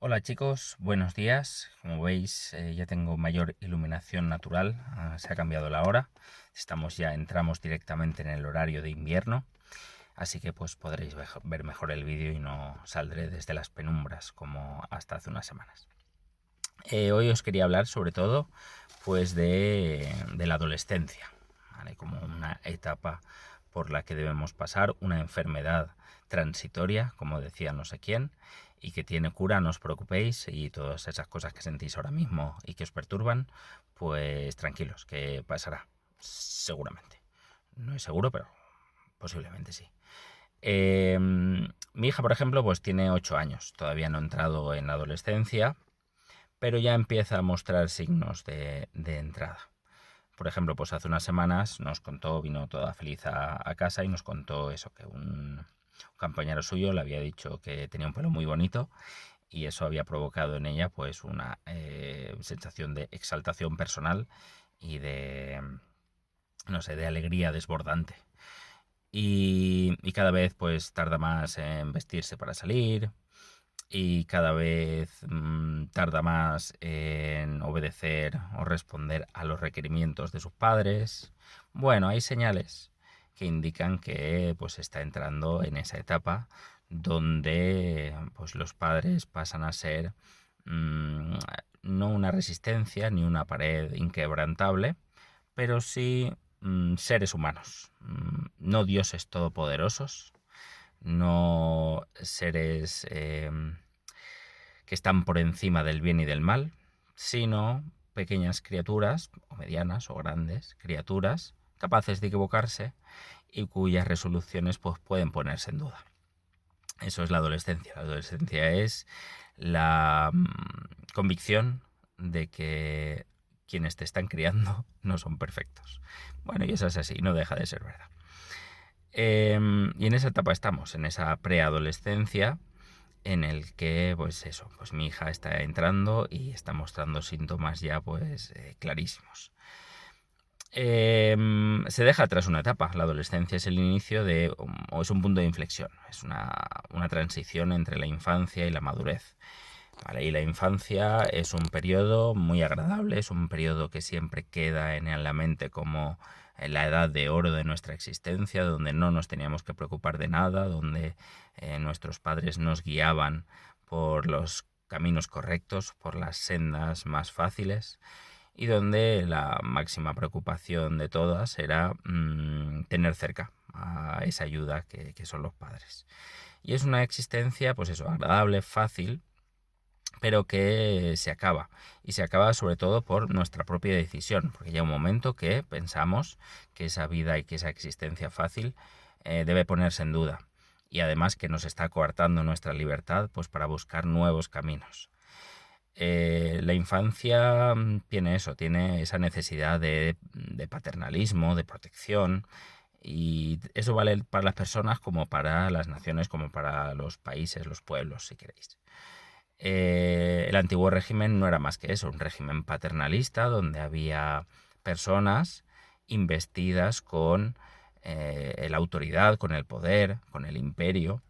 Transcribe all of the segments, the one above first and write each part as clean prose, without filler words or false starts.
Hola chicos, buenos días. Como veis, ya tengo mayor iluminación natural. Se ha cambiado la hora. Entramos directamente en el horario de invierno. Así que pues podréis ver mejor el vídeo y no saldré desde las penumbras como hasta hace unas semanas. Hoy os quería hablar sobre todo pues de la adolescencia, ¿vale? Como una etapa por la que debemos pasar, una enfermedad transitoria, como decía no sé quién, y que tiene cura, no os preocupéis, y todas esas cosas que sentís ahora mismo y que os perturban, pues tranquilos, que pasará, seguramente. No es seguro, pero posiblemente sí. Mi hija, por ejemplo, pues tiene 8 años, todavía no ha entrado en la adolescencia, pero ya empieza a mostrar signos de entrada. Por ejemplo, pues hace unas semanas vino toda feliz a casa y nos contó eso, que un compañero suyo le había dicho que tenía un pelo muy bonito y eso había provocado en ella pues una sensación de exaltación personal y no sé, de alegría desbordante. Y cada vez pues tarda más en vestirse para salir, y cada vez tarda más en obedecer o responder a los requerimientos de sus padres. Bueno, hay señales que indican que pues está entrando en esa etapa donde pues los padres pasan a ser mmm, no una resistencia ni una pared inquebrantable, pero sí seres humanos, no dioses todopoderosos, no seres que están por encima del bien y del mal, sino pequeñas criaturas, o medianas o grandes criaturas, capaces de equivocarse y cuyas resoluciones pues, pueden ponerse en duda. Eso es la adolescencia. La adolescencia es la convicción de que quienes te están criando no son perfectos. Bueno, y eso es así, no deja de ser verdad. Y en esa etapa estamos, en esa preadolescencia, en el que, pues eso, pues mi hija está entrando y está mostrando síntomas ya, pues, clarísimos. Se deja atrás una etapa. La adolescencia es el inicio o es un punto de inflexión, es una transición entre la infancia y la madurez. Vale, y la infancia es un periodo muy agradable, es un periodo que siempre queda en la mente como la edad de oro de nuestra existencia, donde no nos teníamos que preocupar de nada, donde nuestros padres nos guiaban por los caminos correctos, por las sendas más fáciles, y donde la máxima preocupación de todas era tener cerca a esa ayuda que son los padres. Y es una existencia, pues eso, agradable, fácil, pero que se acaba. Y se acaba sobre todo por nuestra propia decisión, porque llega un momento que pensamos que esa vida y que esa existencia fácil debe ponerse en duda. Y además que nos está coartando nuestra libertad pues para buscar nuevos caminos. La infancia tiene eso, tiene esa necesidad de paternalismo, de protección, y eso vale para las personas como para las naciones, como para los países, los pueblos, si queréis. El antiguo régimen no era más que eso, un régimen paternalista donde había personas investidas con la autoridad, con el poder, con el imperio,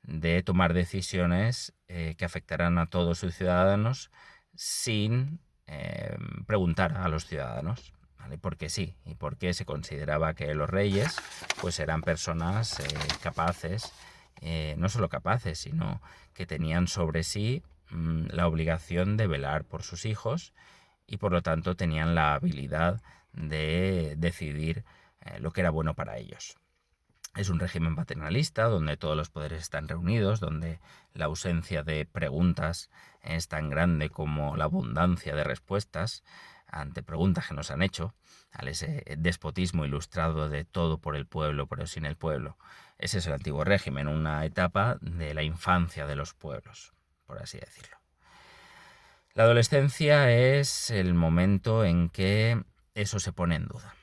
de tomar decisiones que afectaran a todos sus ciudadanos sin preguntar a los ciudadanos. ¿Vale? Porque sí, y porque se consideraba que los reyes pues eran personas capaces, no solo capaces, sino que tenían sobre sí la obligación de velar por sus hijos y por lo tanto tenían la habilidad de decidir lo que era bueno para ellos. Es un régimen paternalista donde todos los poderes están reunidos, donde la ausencia de preguntas es tan grande como la abundancia de respuestas ante preguntas que nos han hecho, al ese despotismo ilustrado de todo por el pueblo pero sin el pueblo. Ese es el antiguo régimen, una etapa de la infancia de los pueblos, por así decirlo. La adolescencia es el momento en que eso se pone en duda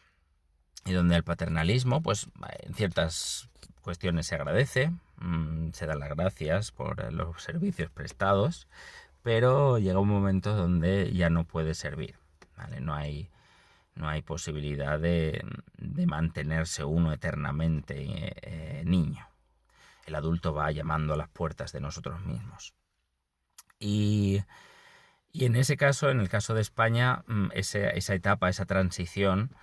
y donde el paternalismo, pues en ciertas cuestiones se agradece, se dan las gracias por los servicios prestados, pero llega un momento donde ya no puede servir, ¿vale? No hay posibilidad de mantenerse uno eternamente niño. El adulto va llamando a las puertas de nosotros mismos. Y, y en ese caso, en el caso de España, esa etapa, esa transición,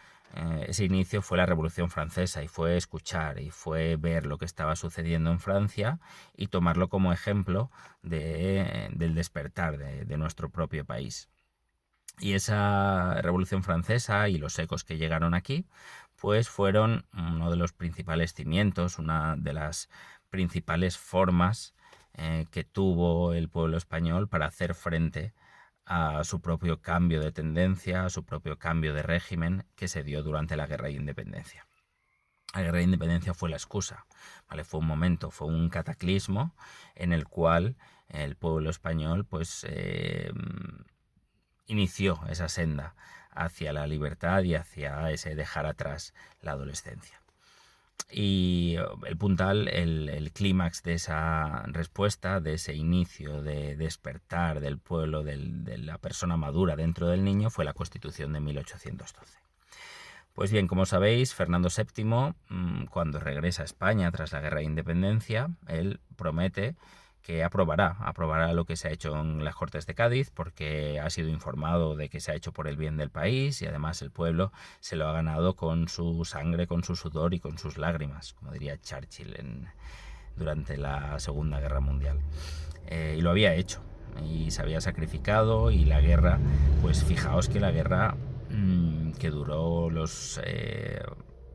ese inicio fue la Revolución Francesa y fue escuchar y fue ver lo que estaba sucediendo en Francia y tomarlo como ejemplo del despertar de nuestro propio país. Y esa Revolución Francesa y los ecos que llegaron aquí, pues fueron uno de los principales cimientos, una de las principales formas que tuvo el pueblo español para hacer frente a su propio cambio de tendencia, a su propio cambio de régimen que se dio durante la Guerra de Independencia. La Guerra de Independencia fue la excusa, ¿vale? Fue un momento, fue un cataclismo en el cual el pueblo español pues inició esa senda hacia la libertad y hacia ese dejar atrás la adolescencia. Y el puntal, el clímax de esa respuesta, de ese inicio de despertar del pueblo, de la persona madura dentro del niño, fue la Constitución de 1812. Pues bien, como sabéis, Fernando VII, cuando regresa a España tras la Guerra de Independencia, él promete que aprobará lo que se ha hecho en las Cortes de Cádiz, porque ha sido informado de que se ha hecho por el bien del país y además el pueblo se lo ha ganado con su sangre, con su sudor y con sus lágrimas, como diría Churchill durante la Segunda Guerra Mundial. Y lo había hecho y se había sacrificado, y la guerra, pues fijaos que la guerra que duró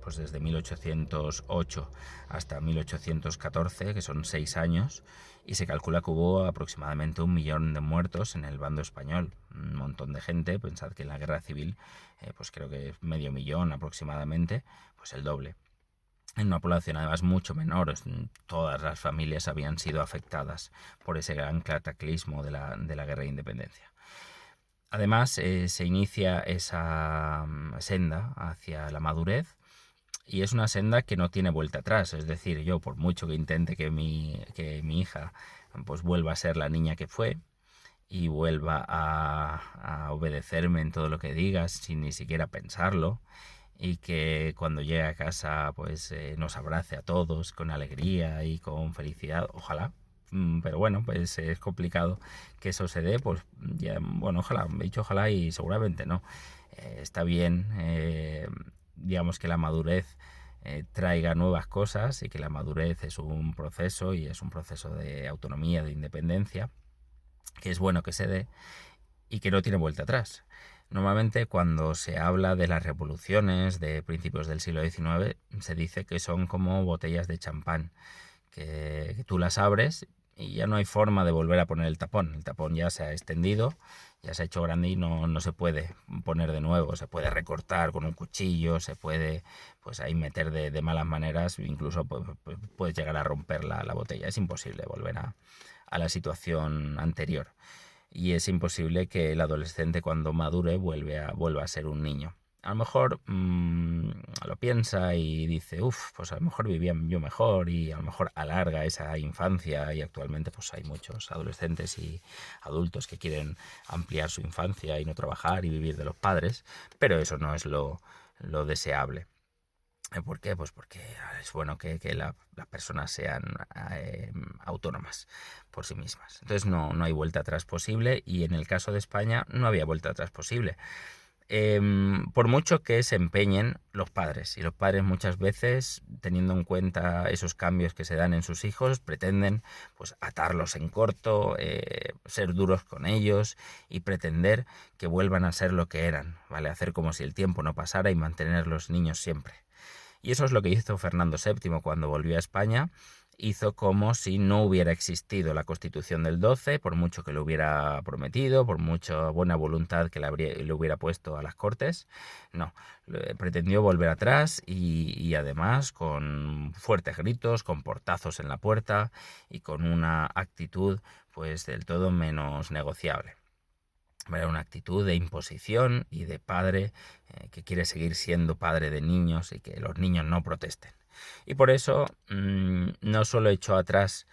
pues desde 1808 hasta 1814, que son 6 años, y se calcula que hubo aproximadamente 1 millón de muertos en el bando español, un montón de gente. Pensad que en la guerra civil pues creo que es 500.000 aproximadamente, pues el doble. En una población además mucho menor, todas las familias habían sido afectadas por ese gran cataclismo de la Guerra de Independencia. Además, se inicia esa senda hacia la madurez, y es una senda que no tiene vuelta atrás. Es decir, yo por mucho que intente que mi hija pues vuelva a ser la niña que fue y vuelva a obedecerme en todo lo que digas sin ni siquiera pensarlo, y que cuando llegue a casa pues nos abrace a todos con alegría y con felicidad, ojalá. Pero bueno, pues es complicado que eso se dé, pues ya, bueno, ojalá, he dicho ojalá y seguramente no. Está bien, digamos, que la madurez traiga nuevas cosas, y que la madurez es un proceso, y es un proceso de autonomía, de independencia, que es bueno que se dé y que no tiene vuelta atrás. Normalmente cuando se habla de las revoluciones de principios del siglo XIX, se dice que son como botellas de champán, que tú las abres y ya no hay forma de volver a poner el tapón. El tapón ya se ha extendido, ya se ha hecho grande y no se puede poner de nuevo. Se puede recortar con un cuchillo, se puede pues ahí meter de malas maneras, incluso pues puedes llegar a romper la botella. Es imposible volver a la situación anterior. Y es imposible que el adolescente, cuando madure, vuelva a ser un niño. A lo mejor lo piensa y dice, pues a lo mejor vivía yo mejor, y a lo mejor alarga esa infancia, y actualmente pues hay muchos adolescentes y adultos que quieren ampliar su infancia y no trabajar y vivir de los padres, pero eso no es lo deseable. ¿Por qué? Pues porque es bueno que las personas sean autónomas por sí mismas. Entonces no hay vuelta atrás posible, y en el caso de España no había vuelta atrás posible. Por mucho que se empeñen los padres, y los padres muchas veces, teniendo en cuenta esos cambios que se dan en sus hijos, pretenden pues atarlos en corto, ser duros con ellos y pretender que vuelvan a ser lo que eran, ¿vale? Hacer como si el tiempo no pasara y mantener los niños siempre. Y eso es lo que hizo Fernando VII cuando volvió a España. Hizo como si no hubiera existido la Constitución del 12, por mucho que lo hubiera prometido, por mucha buena voluntad que le hubiera puesto a las Cortes. No, pretendió volver atrás, y además con fuertes gritos, con portazos en la puerta y con una actitud pues del todo menos negociable. Era una actitud de imposición y de padre que quiere seguir siendo padre de niños, y que los niños no protesten. Y por eso no solo echó atrás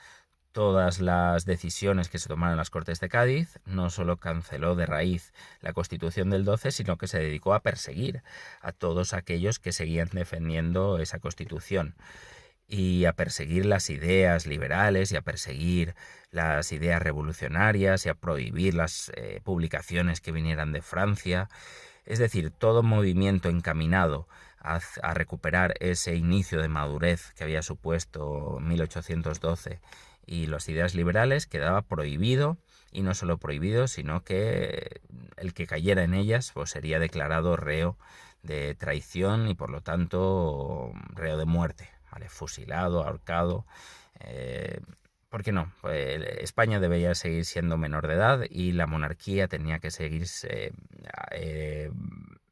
todas las decisiones que se tomaron en las Cortes de Cádiz, no solo canceló de raíz la Constitución del 12, sino que se dedicó a perseguir a todos aquellos que seguían defendiendo esa Constitución. y a perseguir las ideas liberales y a perseguir las ideas revolucionarias y a prohibir las publicaciones que vinieran de Francia. Es decir, todo movimiento encaminado a recuperar ese inicio de madurez que había supuesto 1812 y las ideas liberales quedaba prohibido, y no solo prohibido, sino que el que cayera en ellas pues sería declarado reo de traición y por lo tanto reo de muerte, ¿vale? Fusilado, ahorcado. ¿Por qué no? Pues España debería seguir siendo menor de edad y la monarquía tenía que seguir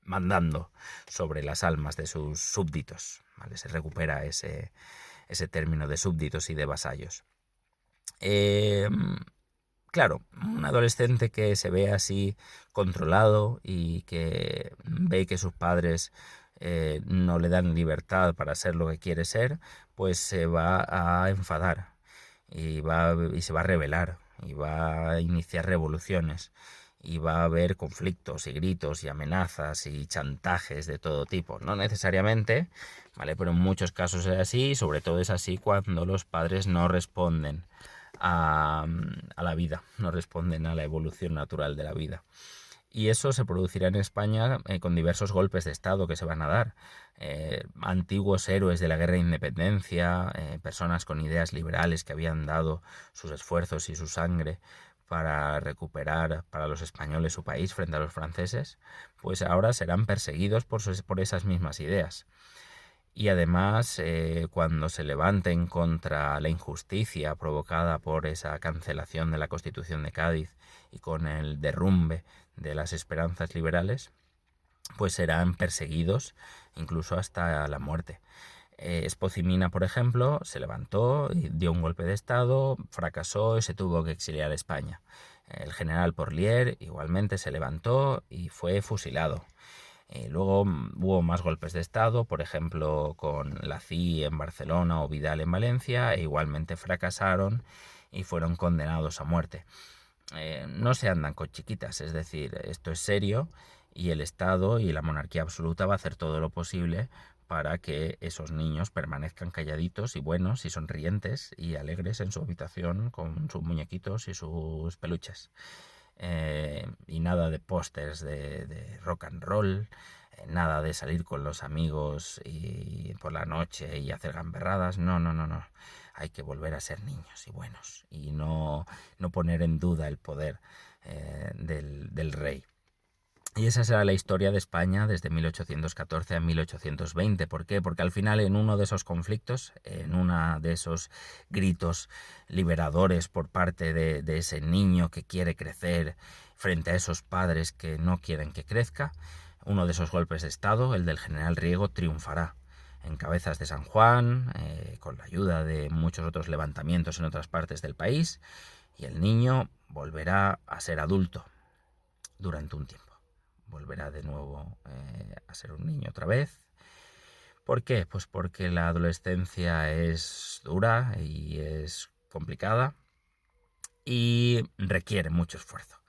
mandando sobre las almas de sus súbditos, ¿vale? Se recupera ese término de súbditos y de vasallos. Claro, un adolescente que se ve así controlado y que ve que sus padres no le dan libertad para ser lo que quiere ser, pues se va a enfadar y se va a rebelar y va a iniciar revoluciones y va a haber conflictos y gritos y amenazas y chantajes de todo tipo. No necesariamente, ¿vale? Pero en muchos casos es así, sobre todo es así cuando los padres no responden a la vida, no responden a la evolución natural de la vida. Y eso se producirá en España con diversos golpes de Estado que se van a dar. Antiguos héroes de la guerra de independencia, personas con ideas liberales que habían dado sus esfuerzos y su sangre para recuperar para los españoles su país frente a los franceses, pues ahora serán perseguidos por esas mismas ideas. Y además, cuando se levanten contra la injusticia provocada por esa cancelación de la Constitución de Cádiz y con el derrumbe de las esperanzas liberales, pues serán perseguidos incluso hasta la muerte. Espoz-Mina, por ejemplo, se levantó y dio un golpe de Estado, fracasó y se tuvo que exiliar a España. El general Porlier igualmente se levantó y fue fusilado. Luego hubo más golpes de Estado, por ejemplo con Lacy en Barcelona o Vidal en Valencia, e igualmente fracasaron y fueron condenados a muerte. No se andan con chiquitas, es decir, esto es serio y el Estado y la monarquía absoluta va a hacer todo lo posible para que esos niños permanezcan calladitos y buenos y sonrientes y alegres en su habitación con sus muñequitos y sus peluches. Y nada de pósters de rock and roll, nada de salir con los amigos y por la noche y hacer gamberradas. No. Hay que volver a ser niños y buenos y no poner en duda el poder del rey. Y esa será la historia de España desde 1814 a 1820. ¿Por qué? Porque al final en uno de esos conflictos, en uno de esos gritos liberadores por parte de ese niño que quiere crecer frente a esos padres que no quieren que crezca, uno de esos golpes de Estado, el del general Riego, triunfará en Cabezas de San Juan, con la ayuda de muchos otros levantamientos en otras partes del país, y el niño volverá a ser adulto durante un tiempo. Volverá de nuevo a ser un niño otra vez. ¿Por qué? Pues porque la adolescencia es dura y es complicada y requiere mucho esfuerzo.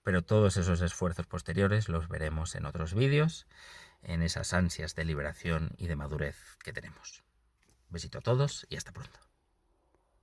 Pero todos esos esfuerzos posteriores los veremos en otros vídeos, en esas ansias de liberación y de madurez que tenemos. Un besito a todos y hasta pronto.